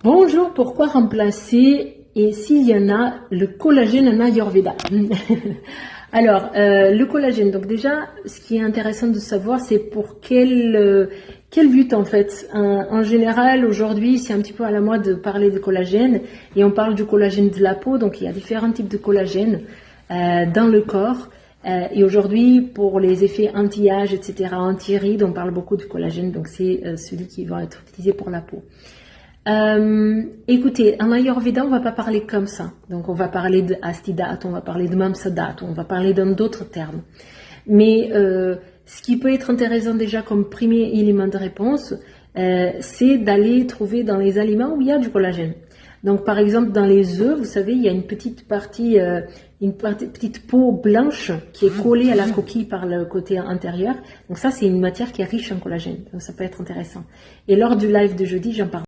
Bonjour, pourquoi remplacer et s'il y en a le collagène en Ayurveda? Alors, le collagène, donc déjà, ce qui est intéressant de savoir, c'est pour quel but en fait. En général, aujourd'hui, c'est un petit peu à la mode de parler de collagène et on parle du collagène de la peau, donc il y a différents types de collagène dans le corps. Et aujourd'hui, pour les effets anti-âge, etc., anti-rides, on parle beaucoup de collagène, donc c'est celui qui va être utilisé pour la peau. Écoutez, en Ayurveda, on va pas parler comme ça. Donc, on va parler de Astidat, on va parler de Mamsadat, on va parler d'autres termes. Mais ce qui peut être intéressant déjà comme premier élément de réponse, c'est d'aller trouver dans les aliments où il y a du collagène. Donc, par exemple, dans les œufs, vous savez, il y a une petite partie, petite peau blanche qui est collée à la coquille par le côté intérieur. Donc ça, c'est une matière qui est riche en collagène. Donc, ça peut être intéressant. Et lors du live de jeudi, j'en parle.